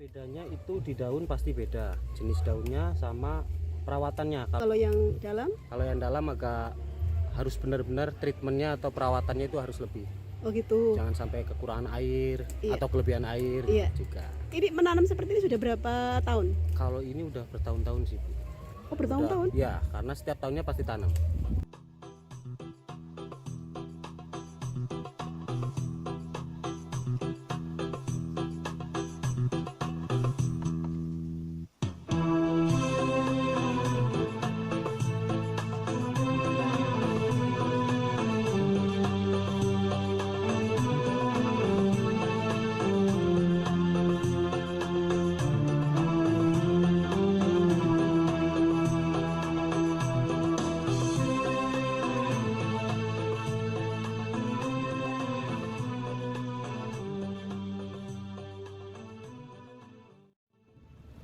Bedanya itu di daun pasti beda, jenis daunnya sama perawatannya. Kalau yang dalam? Kalau yang dalam agak harus benar-benar treatmentnya atau perawatannya itu harus lebih. Oh gitu. Jangan sampai kekurangan air Iya. atau kelebihan air Iya. juga. Ini menanam seperti ini sudah berapa tahun? Kalau ini udah bertahun-tahun sih, Bu. Oh bertahun-tahun? Ya, karena setiap tahunnya pasti tanam.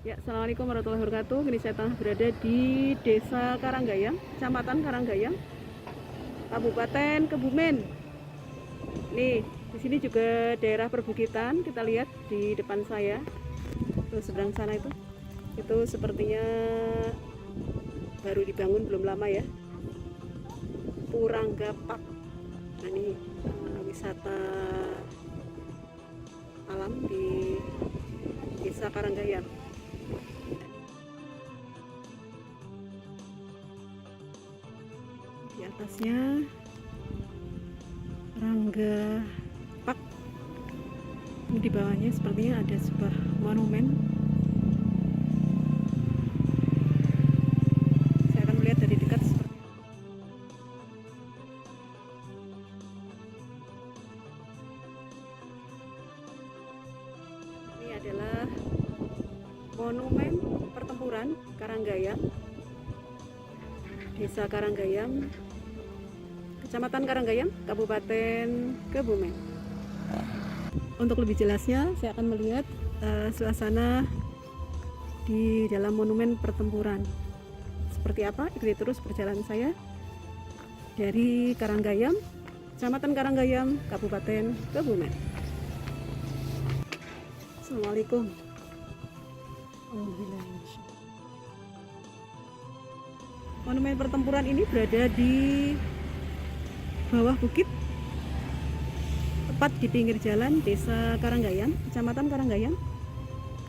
Ya, assalamualaikum warahmatullahi wabarakatuh. Kini saya tengah berada di Desa Karanggayam, Kecamatan Karanggayam, Kabupaten Kebumen. Nih, di sini juga daerah perbukitan. Kita lihat di depan saya, tuh seberang sana itu sepertinya baru dibangun belum lama ya. Puranggapak. Nah, ini wisata alam di Desa Karanggayam. Di atasnya Rangga Pak. Di bawahnya sepertinya ada sebuah monumen. Saya akan melihat dari dekat seperti ini adalah monumen pertempuran Karanggayam, Desa Karanggayam, Kecamatan Karanggayam, Kabupaten Kebumen. Untuk lebih jelasnya, saya akan melihat suasana di dalam monumen pertempuran. Seperti apa? Ikuti terus perjalanan saya dari Karanggayam, Kecamatan Karanggayam, Kabupaten Kebumen. Assalamualaikum. Monumen pertempuran ini berada di bawah bukit, tepat di pinggir jalan Desa Karanggayam, Kecamatan Karanggayam,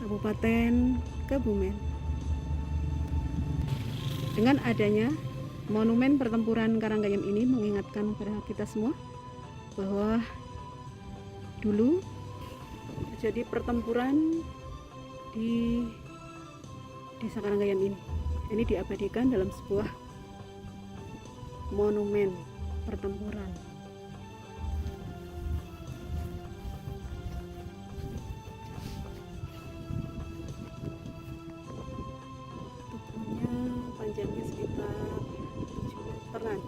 Kabupaten Kebumen. Dengan adanya monumen pertempuran Karanggayam ini mengingatkan kepada kita semua bahwa dulu terjadi pertempuran di Desa Karanggayam ini. Ini diabadikan dalam sebuah monumen pertempuran. Tubuhnya panjangnya sekitar 7 meteran.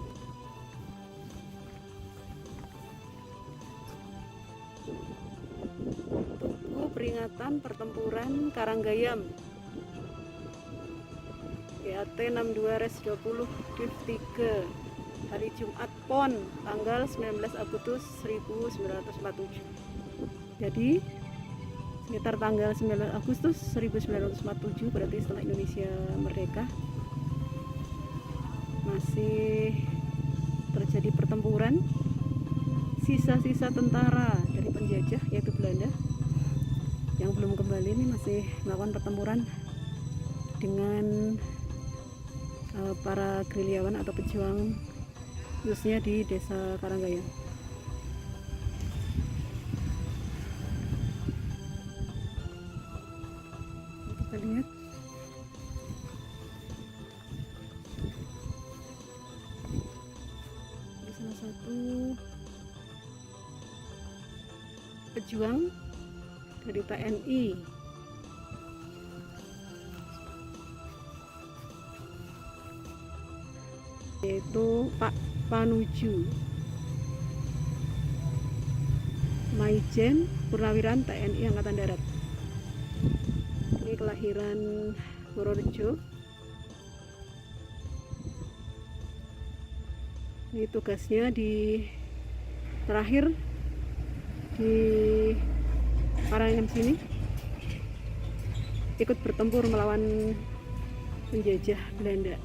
Tugu peringatan pertempuran Karanggayam GAT 62-20 Div 3 hari Jumat Pon tanggal 19 Agustus 1947. Jadi sekitar tanggal 19 Agustus 1947, berarti setelah Indonesia merdeka, masih terjadi pertempuran. Sisa-sisa tentara dari penjajah yaitu Belanda yang belum kembali ini masih melakukan pertempuran dengan para gerilyawan atau pejuang, khususnya di Desa Karanggayam. Kita lihat di salah satu pejuang dari TNI. Yaitu Pak Panuju Maijen Purnawiran TNI Angkatan Darat. Ini kelahiran Purworejo. Ini tugasnya di terakhir di Karanggayam sini ikut bertempur melawan penjajah Belanda.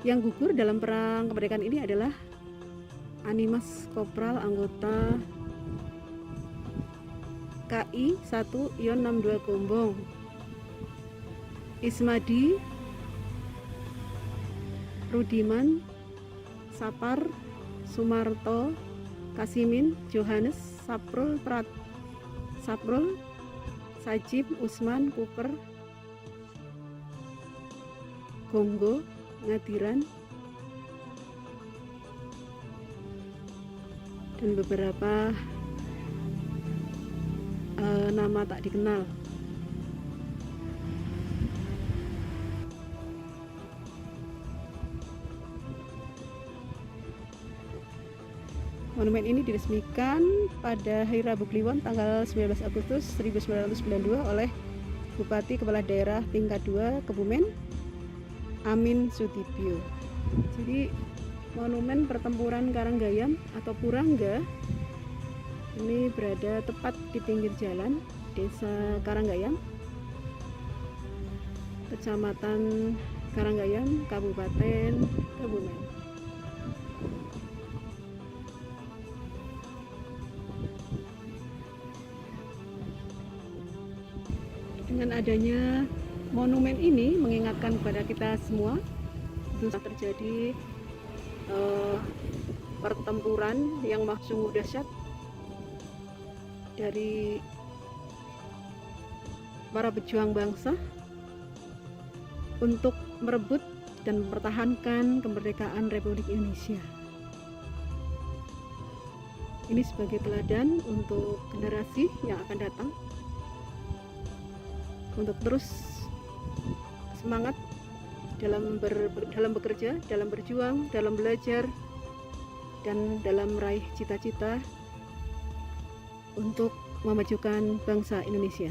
Yang gugur dalam perang kemerdekaan ini adalah Animas Kopral anggota KI 1 Ion 62 Gombong, Ismadi, Rudiman, Sapar, Sumarto, Kasimin, Johannes, Saprul, Sajib, Usman, Cooper, Gonggo, Ngadiran, dan beberapa nama tak dikenal. Monumen ini diresmikan pada Hari Rabu Kliwon tanggal 19 Agustus 1992 oleh Bupati Kepala Daerah tingkat 2 Kebumen, Amin Sudibyo. Jadi monumen pertempuran Karanggayam atau Purangga ini berada tepat di pinggir jalan Desa Karanggayam, Kecamatan Karanggayam, Kabupaten Kebumen. Dengan adanya monumen ini mengingatkan kepada kita semua telah terjadi pertempuran yang sungguh dahsyat dari para pejuang bangsa untuk merebut dan mempertahankan kemerdekaan Republik Indonesia. Ini sebagai teladan untuk generasi yang akan datang untuk terus semangat dalam bekerja, dalam berjuang, dalam belajar, dan dalam meraih cita-cita untuk memajukan bangsa Indonesia.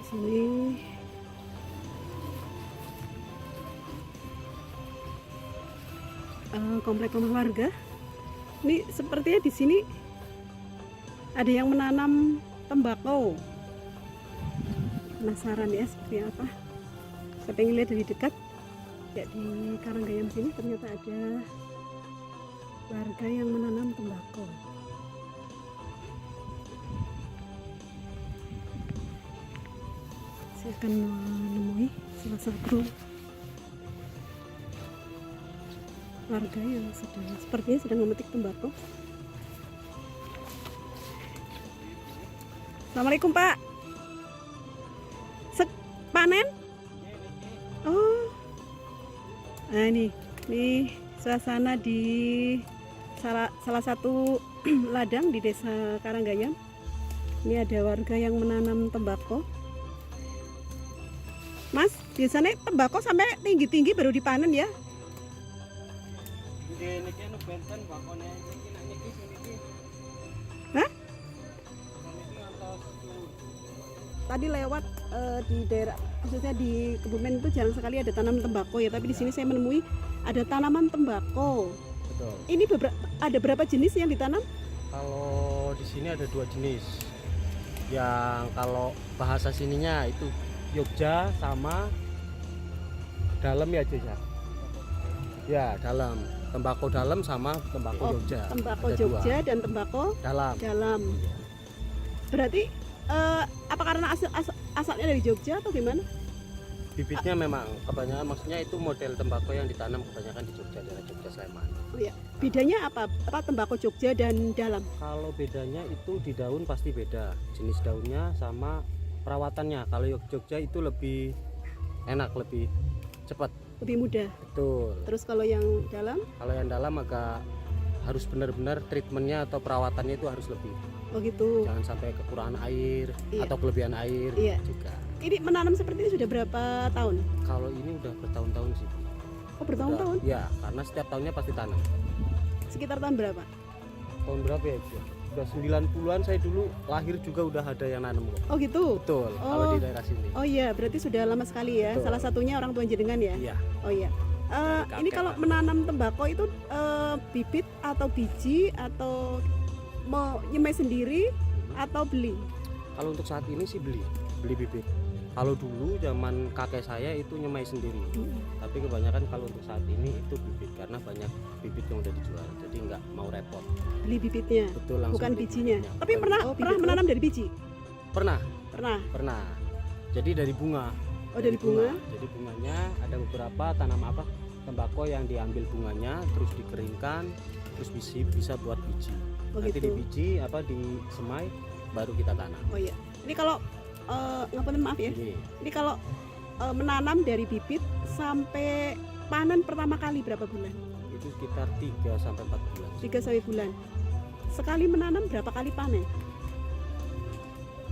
Di sini komplek rumah warga. Ini sepertinya di sini ada yang menanam tembakau. Penasaran ya seperti apa? Saya pengen lihat dari dekat. Ya, di Karanggayam sini ternyata ada warga yang menanam tembakau. Saya akan menemui salah satu warga yang sepertinya sedang memetik tembakau. Assalamualaikum Pak. Panen? Oh, nah ini suasana di salah satu ladang di Desa Karanggayam. Ini ada warga yang menanam tembakau. Mas, biasanya tembakau sampai tinggi-tinggi baru dipanen ya? Hah? Tadi lewat di daerah, khususnya di Kebumen itu jarang sekali ada tanam tembakau ya, tapi di sini saya menemui ada tanaman tembakau. Betul. Ini ada berapa jenis yang ditanam? Kalau di sini ada 2 jenis. Yang kalau bahasa sininya itu Jogja sama dalam ya Jogja. Ya, dalam. Tembakau dalam sama tembakau Jogja. Tembakau Ada Jogja 2. dan tembakau Dalam. Iya. Berarti apa karena asalnya dari Jogja atau gimana? Bibitnya memang kebanyakan, maksudnya itu model tembakau yang ditanam kebanyakan di Jogja, daerah Jogja Sleman. Oh iya. Bedanya apa tembakau Jogja dan dalam? Kalau bedanya itu di daun pasti beda, jenis daunnya sama perawatannya. Kalau Jogja itu lebih enak, lebih cepat, Lebih mudah. betul. Terus kalau yang dalam? Kalau yang dalam agak harus benar-benar treatmentnya atau perawatannya itu harus lebih. Oh gitu. Jangan sampai kekurangan air Iya. atau kelebihan air Iya. juga. Ini menanam seperti ini sudah berapa tahun? Kalau ini udah bertahun-tahun sih. Oh bertahun-tahun? Ya, karena setiap tahunnya pasti tanam. Sekitar tahun berapa? Tahun berapa ya? Udah 90-an saya dulu lahir juga udah ada yang nanam kok. Oh gitu. Betul, kalau Oh. di daerah sini. Oh iya, berarti sudah lama sekali ya. Betul. Salah satunya orang tua jenengan ya. Iya. Oh iya. Dari Ini kakek, kalau Pak. menanam tembakau itu bibit atau biji atau mau nyemai sendiri Hmm. atau beli? Kalau untuk saat ini sih beli bibit. Kalau dulu zaman kakek saya itu nyemai sendiri. Tapi kebanyakan kalau untuk saat ini itu bibit karena banyak bibit yang udah dijual. Jadi nggak mau repot. Beli bibitnya, Betul, langsung bukan beli bijinya. bibitnya. Tapi Bukan pernah bibit. pernah menanam dari biji? Pernah. Pernah. Jadi dari bunga. Oh, dari bunga. Jadi bunganya ada beberapa tanam tembakau yang diambil bunganya terus dikeringkan terus bisa buat biji. Oh Nanti gitu. disemai baru kita tanam. Oh iya. Ini kalau ngapunten maaf ya. Ini kalau menanam dari bibit sampai panen pertama kali berapa bulan? Itu sekitar 3 sampai 4 bulan. 3 sampai bulan. Sekali menanam berapa kali panen?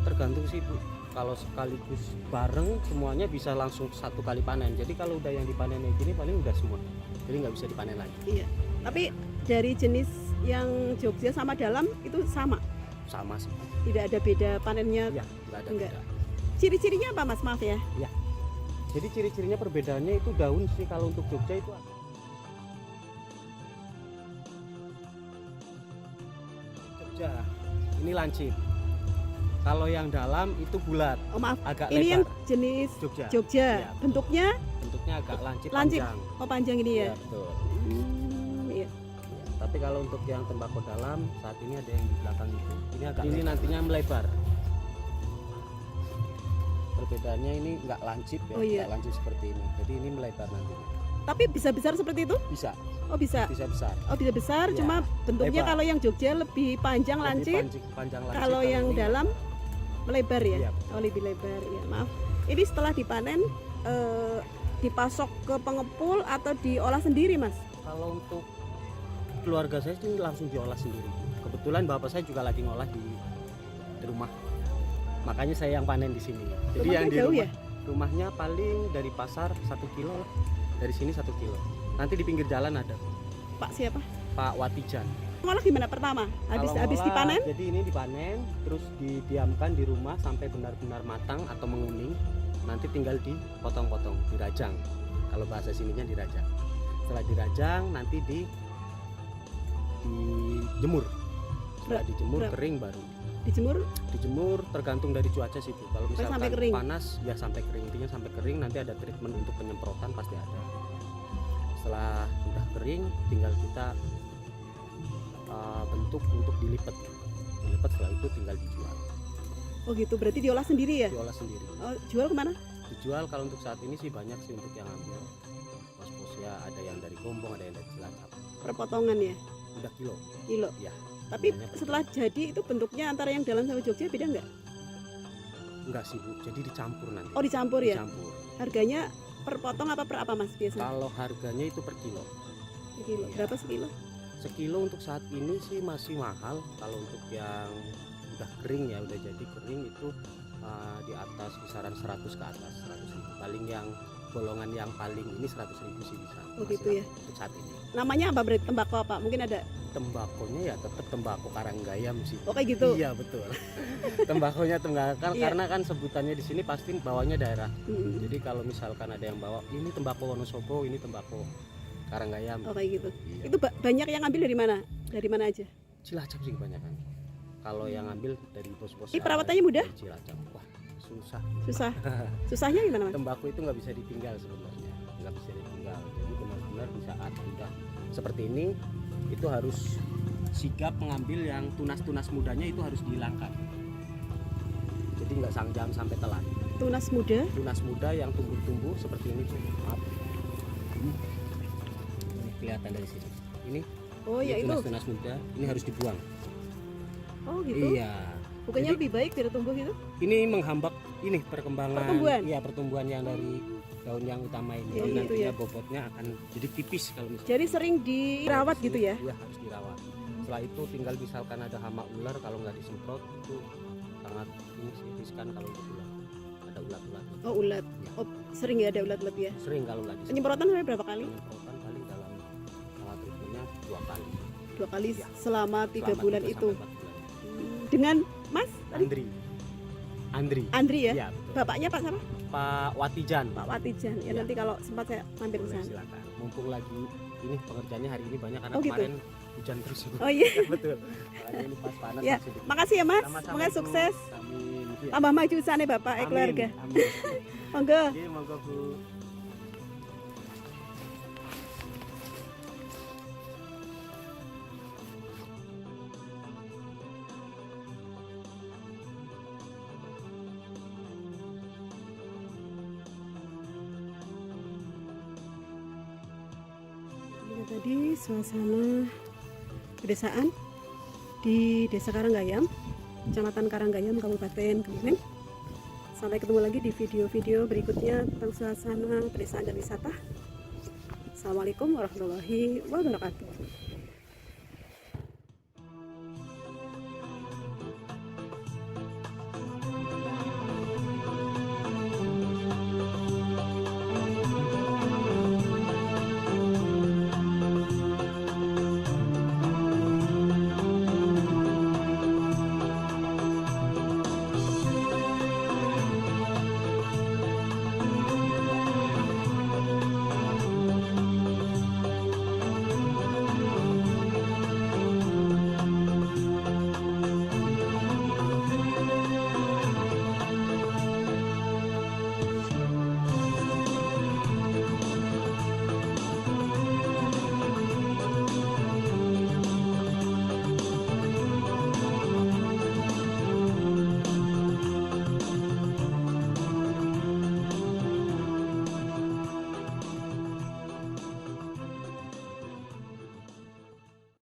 Tergantung sih Bu. Kalau sekaligus bareng semuanya bisa langsung satu kali panen. Jadi kalau udah yang dipanen kayak gini paling udah semua. Jadi nggak bisa dipanen lagi. Iya. Tapi dari jenis yang Jogja sama dalam itu sama. Sama sih. Tidak ada beda panennya. Iya, nggak ada Enggak. beda. Ciri-cirinya apa Mas? Maaf ya. Jadi ciri-cirinya perbedaannya itu daun sih kalau untuk Jogja itu ada. Jogja ini lancip. Kalau yang dalam itu bulat, Oh maaf. agak Ini yang lebar. jenis Jogja. Jogja. Iya, betul. Bentuknya Bentuknya agak lancip, Lancip. panjang. oh panjang ini ya. Iya, betul. Iya. Tapi kalau untuk yang tembakau dalam saat ini ada yang di belakang itu. Ini nantinya melebar. Perbedaannya ini nggak lancip ya, Oh, iya. nggak lancip seperti ini. Jadi ini melebar nantinya. Tapi bisa besar seperti itu? Bisa, Oh bisa. bisa besar. Oh bisa besar. Iya. Cuma bentuknya Lebar. kalau yang Jogja lebih panjang Lebih lancip. panjang lancip. Kalau yang ini dalam melebar ya. Iya. Oh lebih lebar ya. Maaf. Ini setelah dipanen dipasok ke pengepul atau diolah sendiri Mas? Kalau untuk keluarga saya sih langsung diolah sendiri. Kebetulan bapak saya juga lagi ngolah di rumah. Makanya saya yang panen di sini. Jadi Rumahnya yang di jauh rumah, ya? rumahnya paling dari pasar 1 kilo lah. Dari sini 1 kilo. Nanti di pinggir jalan ada Pak siapa? Pak Watijan. Ngolah gimana pertama? Habis Kalau ngolah, dipanen? Jadi ini dipanen, terus didiamkan di rumah sampai benar-benar matang atau menguning. Nanti tinggal dipotong-potong, dirajang. Kalau bahasa sininya dirajang. Setelah dirajang nanti dijemur. Setelah dijemur kering baru. Dijemur tergantung dari cuaca sih Bu. Kalau misalkan sampai kering? panas ya sampai kering. Intinya sampai kering, nanti ada treatment untuk penyemprotan pasti ada. Setelah udah kering tinggal kita bentuk untuk dilipat. Setelah itu tinggal dijual. Oh gitu. Berarti diolah sendiri ya? Diolah sendiri. Oh, jual kemana? Dijual kalau untuk saat ini sih banyak sih untuk yang ambil. Pos-pos ya ada yang dari Gombong, ada yang dari Cilacap. Per potongan ya? Udah kilo. Kilo. Ya. Tapi Namanya per setelah jadi itu bentuknya antara yang dalam sama Jogja beda nggak? Enggak sih Bu. Jadi dicampur nanti. Oh dicampur ya? Dicampur. Harganya per potong apa per apa Mas biasanya? Kalau harganya itu per kilo. Per kilo. Iya. Berapa sekilo? Sekilo untuk saat ini sih masih mahal. Kalau untuk yang udah kering ya, udah jadi kering itu di atas kisaran 100 ke atas, 100.000. Paling yang golongan yang paling ini 100.000 sih bisa. Oh, Masih gitu ya? laku untuk saat ini. Namanya apa berarti? Tembakau apa? Mungkin ada. Tembakonya ya tetap tembakau Karanggayam sih. Oh kayak gitu. Iya betul. Tembakonya tembakau Iya. karena kan sebutannya di sini pasti bawahnya daerah. Mm. Jadi kalau misalkan ada yang bawa ini tembakau Wonosobo, ini tembakau Karanggayam. Oh kayak gitu. Iya. Itu banyak yang ambil dari mana? Dari mana aja? Cilacap sih kebanyakan. Kalau yang ambil dari bos-bos. Ini perawatannya mudah? Dari Cilacap. Wah, susah. Susah. Susahnya gimana Mas? Tembakau itu nggak bisa ditinggal sebenarnya. Nggak bisa ditinggal. Jadi benar-benar di saat udah seperti ini itu harus sigap mengambil yang tunas-tunas mudanya itu harus dihilangkan. Jadi nggak jangan sampai telat. Tunas muda. Tunas muda yang tumbuh-tumbuh seperti ini Bu. Maaf. Ini kelihatan dari sini. Ini Oh ya itu. tunas-tunas muda ini harus dibuang. Oh gitu. Iya. Bukannya Jadi- lebih baik biar tumbuh gitu? Ini menghambat ini perkembangan. Pertumbuhan? Iya, pertumbuhan yang dari daun yang utama ini. Iya, Jadi gitu nantinya ya. bobotnya akan jadi tipis kalau misalnya. Jadi sering dirawat gitu ya? Iya, harus dirawat. Setelah itu tinggal misalkan ada hama ular, kalau nggak disemprot itu sangat ini sih riskan kalau untuk ular. Ada ulat-ulat. Oh ulat. Iya. Oh sering ya ada ulat-ulat ya? Sering kalau nggak disemprot. Penyemprotan sampai berapa kali? Penyemprotan paling dalam treatmentnya 2 kali. 2 kali Iya. selama 3 Selama bulan 3 itu. sampai 4 bulan. Dengan Mas tadi? Andri. Andri ya? Iya, betul. Bapaknya Pak siapa? Pak Watijan. Pak Watijan. Ya Iya. nanti kalau sempat saya mampir ke Boleh, sana. silakan. Mumpung lagi ini pengerjaannya hari ini banyak karena Oh, gitu? kemarin hujan terus. Oh iya. Betul. Makanya ini pas panas. Ya, masih dikit. makasih ya Mas. Sama-sama, Semoga Ibu. sukses. Amin. Iya. Tambah maju sana Bapak Amin. keluarga. Amin. Monggo. Oke, monggo Bu. Ini tadi suasana pedesaan di Desa Karanggayam, Kecamatan Karanggayam, Kabupaten Kebumen. Sampai ketemu lagi di video-video berikutnya tentang suasana pedesaan dan wisata. Assalamualaikum warahmatullahi wabarakatuh.